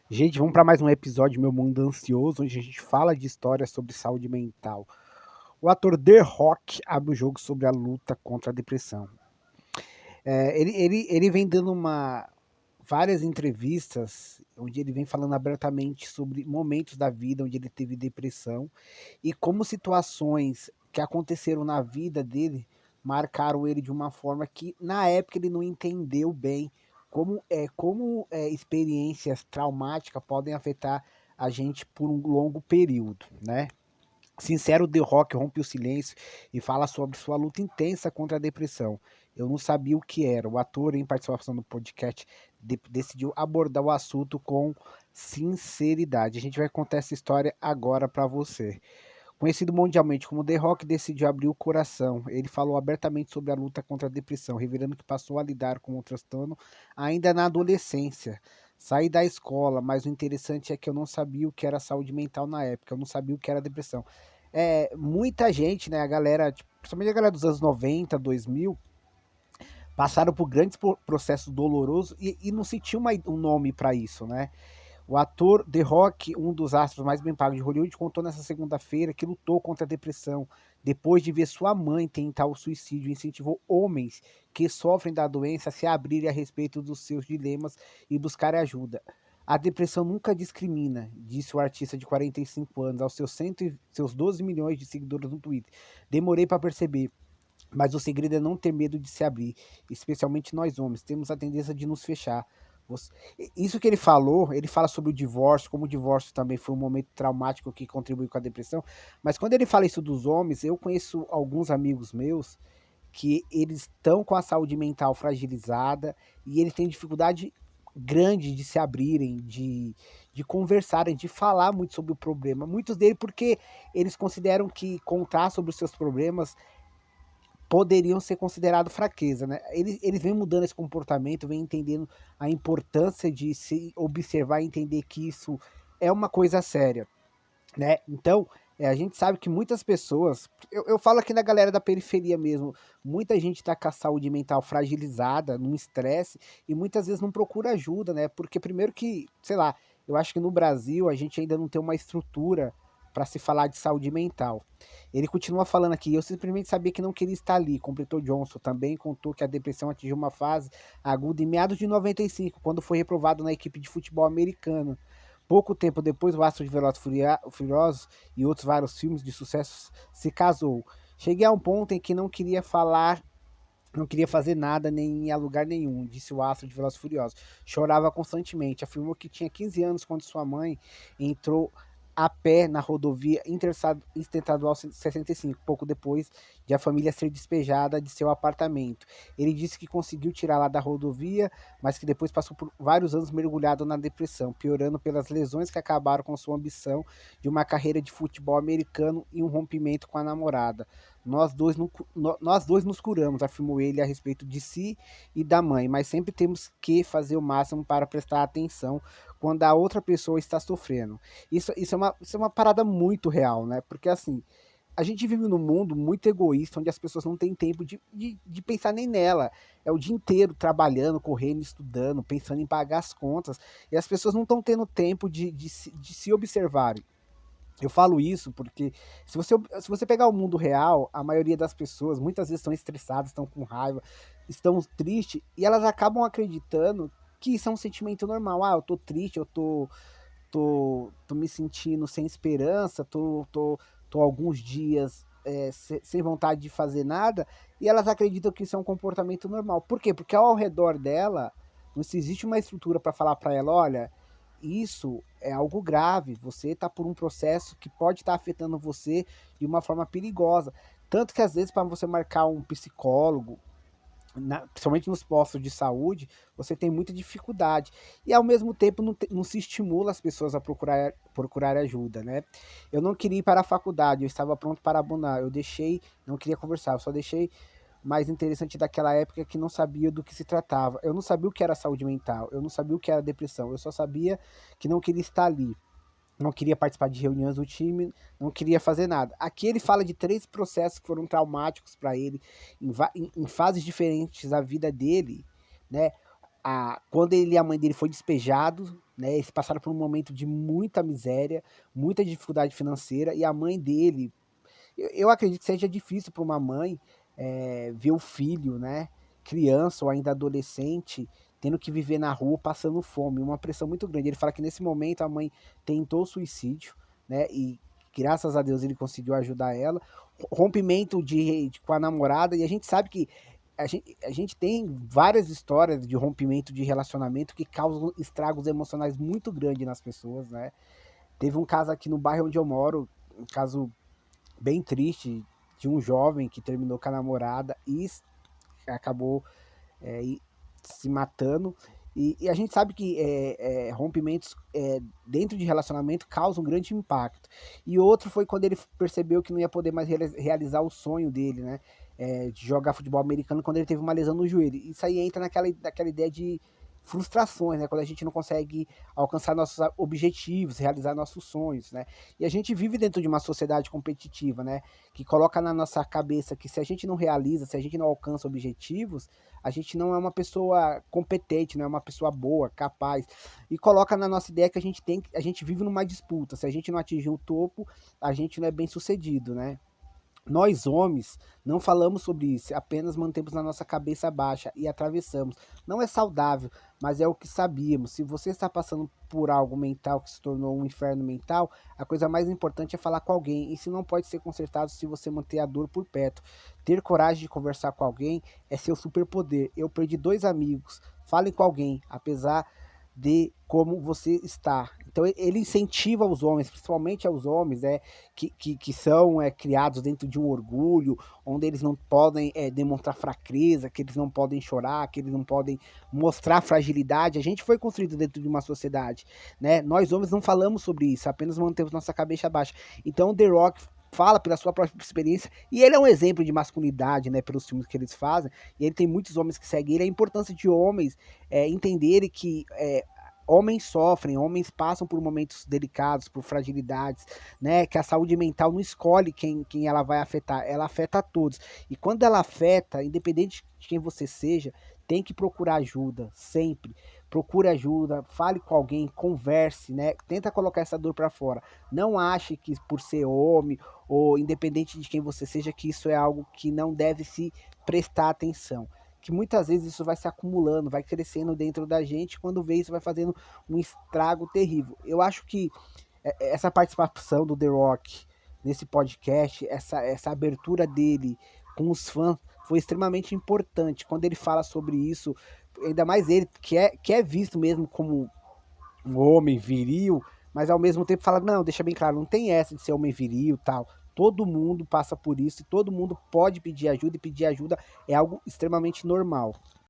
Gente, vamos para mais um episódio Meu Mundo Ansioso, onde a gente fala de histórias sobre saúde mental. O ator The Rock abre o jogo sobre a luta contra a depressão. Ele vem dando várias entrevistas onde ele vem falando abertamente sobre momentos da vida onde ele teve depressão e como situações que aconteceram na vida dele marcaram ele de uma forma que na época ele não entendeu bem como experiências traumáticas podem afetar a gente por um longo período, né? Sincero, The Rock rompe o silêncio e fala sobre sua luta intensa contra a depressão. Eu não sabia o que era. O ator, em participação no podcast, decidiu abordar o assunto com sinceridade. A gente vai contar essa história agora para você. Conhecido mundialmente como The Rock, decidiu abrir o coração. Ele falou abertamente sobre a luta contra a depressão, revelando que passou a lidar com o transtorno ainda na adolescência. Saí da escola, mas o interessante é que eu não sabia o que era saúde mental na época, eu não sabia o que era depressão. Muita gente, né, a galera, principalmente a galera dos anos 90, 2000, passaram por grandes processos dolorosos e não se tinha um nome para isso, né? O ator The Rock, um dos astros mais bem pagos de Hollywood, contou nessa segunda-feira que lutou contra a depressão depois de ver sua mãe tentar o suicídio e incentivou homens que sofrem da doença a se abrirem a respeito dos seus dilemas e buscarem ajuda. A depressão nunca discrimina, disse o artista de 45 anos aos seus 12 milhões de seguidores no Twitter. Demorei para perceber, mas o segredo é não ter medo de se abrir, especialmente nós homens, temos a tendência de nos fechar. Isso que ele fala sobre o divórcio, como o divórcio também foi um momento traumático que contribuiu com a depressão, mas quando ele fala isso dos homens, eu conheço alguns amigos meus que eles estão com a saúde mental fragilizada e eles têm dificuldade grande de se abrirem, de conversarem, de falar muito sobre o problema. Muitos deles porque eles consideram que contar sobre os seus problemas poderiam ser considerados fraqueza, né? Eles vêm mudando esse comportamento, vêm entendendo a importância de se observar e entender que isso é uma coisa séria, né? Então, a gente sabe que muitas pessoas, eu falo aqui na galera da periferia mesmo, muita gente está com a saúde mental fragilizada, num estresse, e muitas vezes não procura ajuda, né? Porque primeiro que, sei lá, eu acho que no Brasil a gente ainda não tem uma estrutura para se falar de saúde mental. Ele continua falando aqui, eu simplesmente sabia que não queria estar ali, completou Johnson. Também contou que a depressão atingiu uma fase aguda em meados de 95, quando foi reprovado na equipe de futebol americana. Pouco tempo depois, o astro de Velozes e Furiosos e outros vários filmes de sucesso se casou. Cheguei a um ponto em que não queria falar, não queria fazer nada nem ir a lugar nenhum, disse o astro de Velozes e Furiosos. Chorava constantemente, afirmou que tinha 15 anos quando sua mãe entrou a pé na rodovia Interestadual 65, pouco depois de a família ser despejada de seu apartamento. Ele disse que conseguiu tirá-la da rodovia, mas que depois passou por vários anos mergulhado na depressão, piorando pelas lesões que acabaram com sua ambição de uma carreira de futebol americano e um rompimento com a namorada. Nós dois nos curamos, afirmou ele a respeito de si e da mãe, mas sempre temos que fazer o máximo para prestar atenção quando a outra pessoa está sofrendo. Isso é uma parada muito real, né? Porque assim, a gente vive num mundo muito egoísta, onde as pessoas não têm tempo de pensar nem nela. É o dia inteiro trabalhando, correndo, estudando, pensando em pagar as contas, e as pessoas não estão tendo tempo de se observarem. Eu falo isso porque se você pegar o mundo real, a maioria das pessoas muitas vezes estão estressadas, estão com raiva, estão tristes, e elas acabam acreditando que isso é um sentimento normal. Ah, eu tô triste, tô me sentindo sem esperança, tô alguns dias sem vontade de fazer nada, e elas acreditam que isso é um comportamento normal. Por quê? Porque ao redor dela não se existe uma estrutura para falar para ela, olha, isso é algo grave, você está por um processo que pode estar afetando você de uma forma perigosa. Tanto que às vezes para você marcar um psicólogo, principalmente nos postos de saúde, você tem muita dificuldade. E ao mesmo tempo não se estimula as pessoas a procurar ajuda, né? Eu não queria ir para a faculdade, eu estava pronto para abandonar. Eu deixei, não queria conversar, eu só deixei mais interessante daquela época que não sabia do que se tratava. Eu não sabia o que era saúde mental, eu não sabia o que era depressão, eu só sabia que não queria estar ali. Não queria participar de reuniões do time, não queria fazer nada. Aqui ele fala de 3 processos que foram traumáticos para ele, em fases diferentes da vida dele, né? Quando ele e a mãe dele foi despejado, né? Eles passaram por um momento de muita miséria, muita dificuldade financeira, e a mãe dele, eu acredito que seja difícil para uma mãe ver o filho, né, criança ou ainda adolescente, tendo que viver na rua passando fome, uma pressão muito grande. Ele fala que nesse momento a mãe tentou o suicídio, né, e graças a Deus ele conseguiu ajudar ela. Rompimento com a namorada, e a gente sabe que a gente tem várias histórias de rompimento de relacionamento que causam estragos emocionais muito grandes nas pessoas, né? Teve um caso aqui no bairro onde eu moro, um caso bem triste, de um jovem que terminou com a namorada e acabou é, se matando. E a gente sabe que rompimentos dentro de relacionamento causam um grande impacto. E outro foi quando ele percebeu que não ia poder mais realizar o sonho dele, né? De jogar futebol americano quando ele teve uma lesão no joelho. Isso aí entra naquela ideia de frustrações, né? Quando a gente não consegue alcançar nossos objetivos, realizar nossos sonhos, né? E a gente vive dentro de uma sociedade competitiva, né? Que coloca na nossa cabeça que se a gente não realiza, se a gente não alcança objetivos, a gente não é uma pessoa competente, não é uma pessoa boa, capaz. E coloca na nossa ideia que a gente vive numa disputa. Se a gente não atingir o topo, a gente não é bem sucedido, né? Nós, homens, não falamos sobre isso, apenas mantemos na nossa cabeça baixa e atravessamos. Não é saudável, mas é o que sabíamos. Se você está passando por algo mental que se tornou um inferno mental, a coisa mais importante é falar com alguém. Isso não pode ser consertado se você manter a dor por perto. Ter coragem de conversar com alguém é seu superpoder. Eu perdi 2 amigos. Fale com alguém, apesar de como você está. Então ele incentiva os homens, principalmente aos homens, que são criados dentro de um orgulho, onde eles não podem demonstrar fraqueza, que eles não podem chorar, que eles não podem mostrar fragilidade. A gente foi construído dentro de uma sociedade, né? Nós homens não falamos sobre isso, apenas mantemos nossa cabeça baixa. Então o The Rock fala pela sua própria experiência, e ele é um exemplo de masculinidade, né, pelos filmes que eles fazem, e ele tem muitos homens que seguem ele, a importância de homens entenderem que homens sofrem, homens passam por momentos delicados, por fragilidades, né? Que a saúde mental não escolhe quem ela vai afetar, ela afeta a todos. E quando ela afeta, independente de quem você seja, tem que procurar ajuda, sempre. Procure ajuda, fale com alguém, converse, né? Tenta colocar essa dor para fora. Não ache que por ser homem ou independente de quem você seja, que isso é algo que não deve se prestar atenção, que muitas vezes isso vai se acumulando, vai crescendo dentro da gente, quando vê isso vai fazendo um estrago terrível. Eu acho que essa participação do The Rock nesse podcast, essa abertura dele com os fãs, foi extremamente importante. Quando ele fala sobre isso, ainda mais ele, que é visto mesmo como um homem viril, mas ao mesmo tempo fala, não, deixa bem claro, não tem essa de ser homem viril, tal. Todo mundo passa por isso e todo mundo pode pedir ajuda, e pedir ajuda é algo extremamente normal.